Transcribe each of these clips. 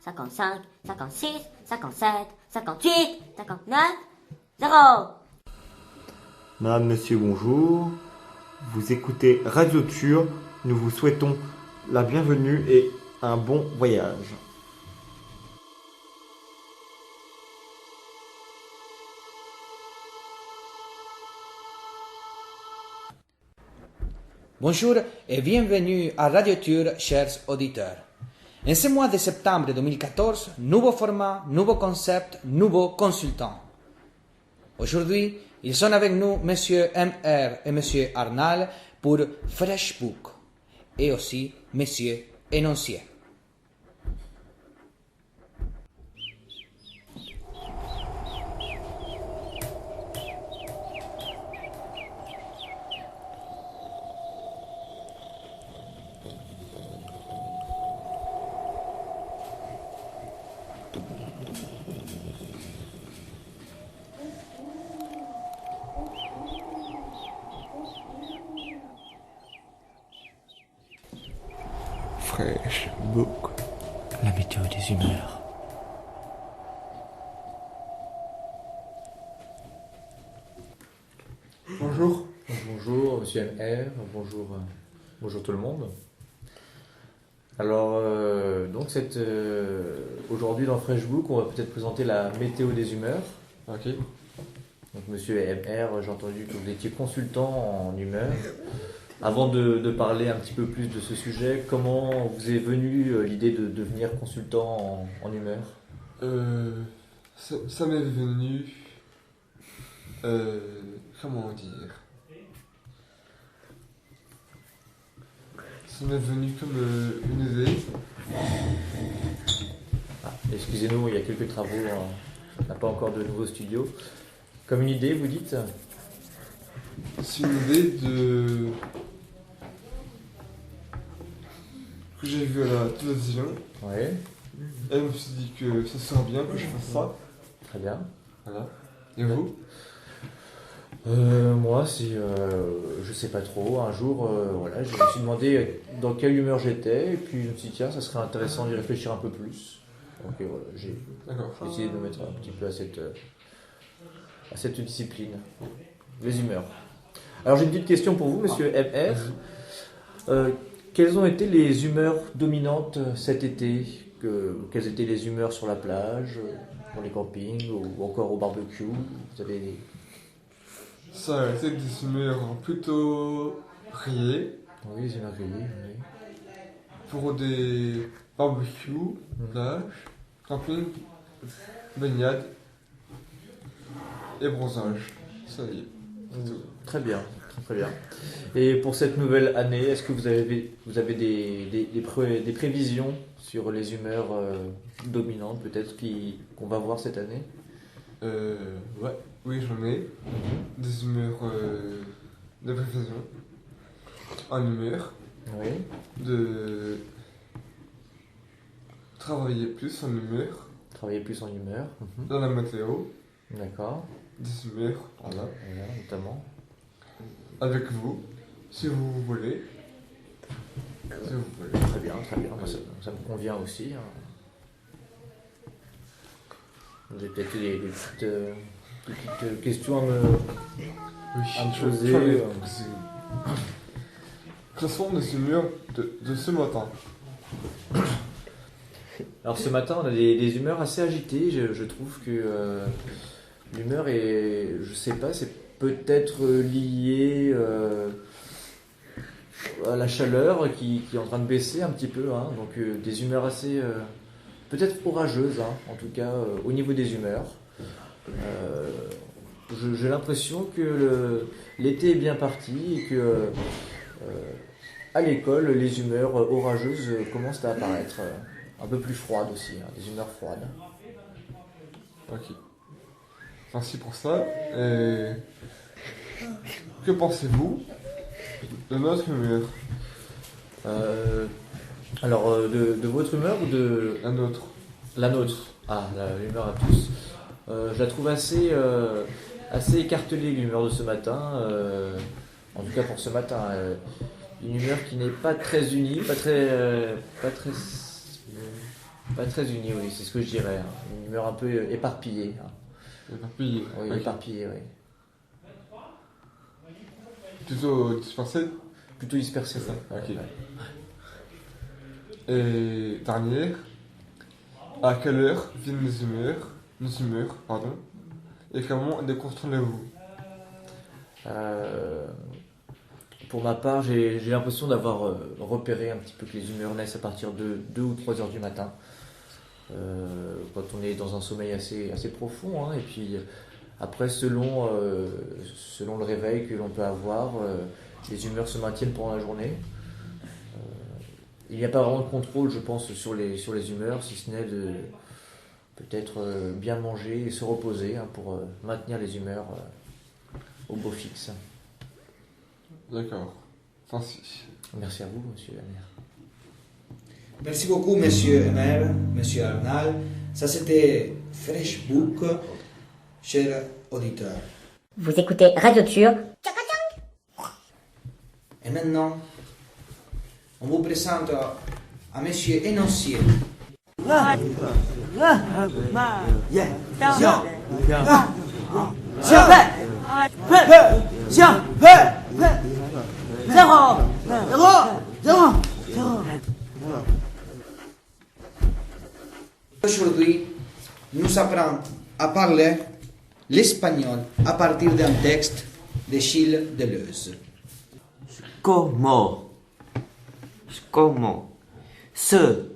55, 56, 57, 58, 59, 0. Madame, monsieur, bonjour. Vous écoutez Radio Tur. Nous vous souhaitons la bienvenue et un bon voyage. Bonjour et bienvenue à Radio Tur, chers auditeurs. En ce mois de septembre 2014, nouveau format, nouveau concept, nouveau consultant. Aujourd'hui, ils sont avec nous Monsieur MR et Monsieur Arnal pour Freshbook et aussi Monsieur Énoncier. Freshbook, la météo des humeurs. Bonjour. Bonjour Monsieur MR, bonjour tout le monde. Alors, aujourd'hui dans Freshbook, on va peut-être présenter la météo des humeurs. Ok. Donc Monsieur MR, j'ai entendu que vous étiez consultant en humeur. Avant de parler un petit peu plus de ce sujet, comment vous est venue l'idée de devenir consultant en humeur? Ça m'est venu... comment dire? Ça m'est venu comme une idée. Ah, excusez-nous, il y a quelques travaux, on n'a pas encore de nouveau studio. Comme une idée, vous dites? C'est une idée que j'ai vue à la télévision. Ouais, Et je me suis dit que ça serait bien que je fasse ça. très bien. Voilà. Et vous? Moi, je sais pas trop. Un jour, voilà, je me suis demandé dans quelle humeur j'étais, et puis je me suis dit, tiens, ça serait intéressant d'y réfléchir un peu plus. Donc voilà, j'ai D'accord. essayé de me mettre un petit peu à cette discipline, les humeurs. Alors j'ai une petite question pour vous, Monsieur MR. Quelles ont été les humeurs dominantes cet été? Quelles étaient les humeurs sur la plage, dans les campings, ou encore au barbecue? Vous avez des... Ça a été des humeurs plutôt rayées Oui, les humeurs grillées, oui. pour des barbecues, plage, camping, baignade et bronzage. Ça y est, c'est tout. Très bien, très bien. Et pour cette nouvelle année, est-ce que vous avez des prévisions sur les humeurs dominantes peut-être qu'on va voir cette année? Ouais, oui, j'en ai. Des humeurs de prévision. En humeur. Oui. De travailler plus en humeur. Travailler plus en humeur. Dans la météo. D'accord. Des humeurs, voilà. Voilà, notamment. Avec vous, si vous voulez. Si vous voulez. Très bien, très bien. Moi, ça me convient aussi. Vous avez peut-être des petites questions à me poser. Quelles sont les humeurs de ce matin? Alors ce matin, on a des humeurs assez agitées. Je trouve que l'humeur est, je sais pas, c'est peut-être lié à la chaleur qui est en train de baisser un petit peu. Hein. Donc des humeurs assez, peut-être orageuses, hein, en tout cas au niveau des humeurs. J'ai l'impression que l'été est bien parti et que à l'école, les humeurs orageuses commencent à apparaître. Un peu plus froides aussi, hein, des humeurs froides. Ok. Merci pour ça. Et que pensez-vous de notre humeur? Alors, de votre humeur ou de... La nôtre. La nôtre. Ah, l'humeur à tous. Je la trouve assez écartelée, l'humeur de ce matin. En tout cas pour ce matin. Une humeur qui n'est pas très unie, pas très Pas très unie, oui, c'est ce que je dirais. Hein. Une humeur un peu éparpillée. Hein. Éparpillé. Oui, Ok. éparpillée, oui. Plutôt dispersé. Plutôt dispersée. C'est ça, Ouais, ok. ouais. Et dernière, à quelle heure viennent nos humeurs, pardon, et comment les contrôlez-vous? Pour ma part, j'ai l'impression d'avoir repéré un petit peu que les humeurs naissent à partir de 2 ou 3 heures du matin. Quand on est dans un sommeil assez profond. Hein, et puis après, selon le réveil que l'on peut avoir, les humeurs se maintiennent pendant la journée. Il n'y a pas vraiment de contrôle, je pense, sur les humeurs, si ce n'est de peut-être bien manger et se reposer hein, pour maintenir les humeurs au beau fixe. D'accord. Fancy. Merci à vous, monsieur Amer. Merci beaucoup, monsieur Emer, monsieur Arnal. Ça, c'était Freshbook, chers auditeurs. Vous écoutez Radio Tur. Et maintenant, on vous présente à monsieur Énoncier. Aujourd'hui, nous apprenons à parler l'espagnol à partir d'un texte de Gilles Deleuze. Como se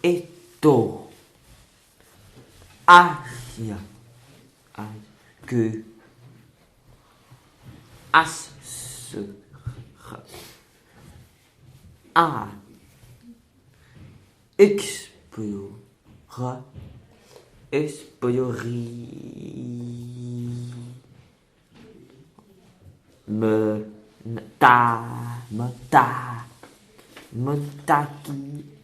esto haya que hacer a explorar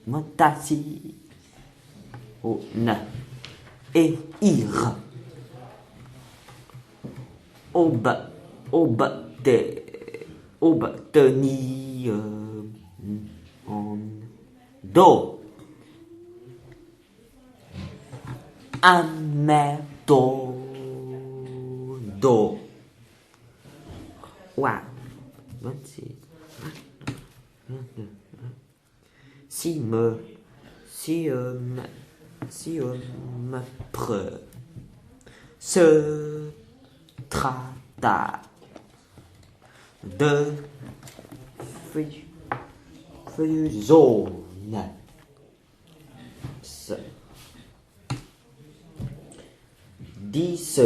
Montasi na e ir obtenir do método. Wow. Si me prend se trata de fusion dix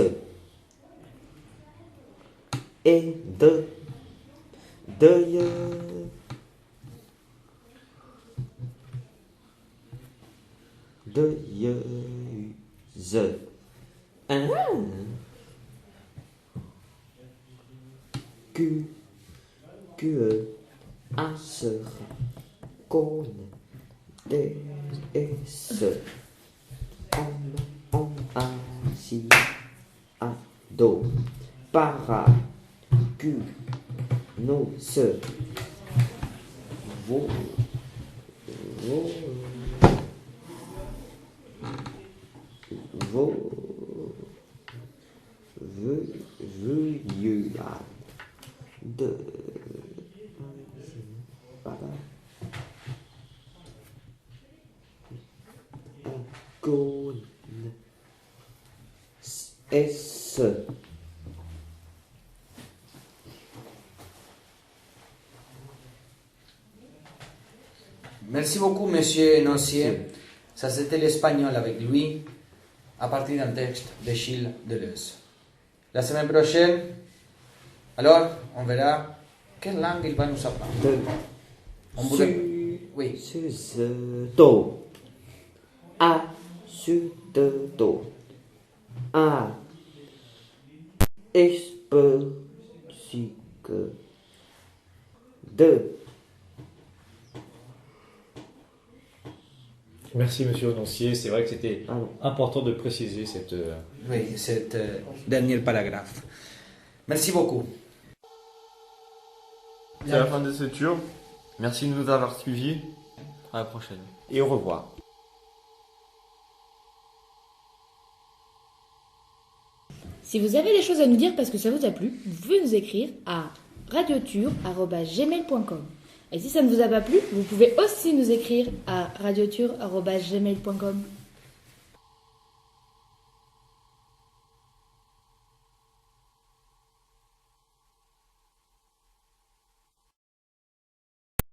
et de que a ser con esse ansiado para que nos de con esse Merci beaucoup, monsieur Énoncier. Ça, c'était l'espagnol avec lui, à partir d'un texte de Gilles Deleuze. La semaine prochaine, alors, on verra quelle langue il va nous apprendre. On voudrait... Oui. do a do a espécique de. Merci monsieur Ononcier, c'est vrai que c'était Pardon. important de préciser cette... Oui, cet dernier paragraphe. Merci beaucoup. C'est la fin de cette tour. Merci de nous avoir suivis. À la prochaine. et au revoir. Si vous avez des choses à nous dire parce que ça vous a plu, vous pouvez nous écrire à radioture@gmail.com. Et si ça ne vous a pas plu, vous pouvez aussi nous écrire à radioture@gmail.com.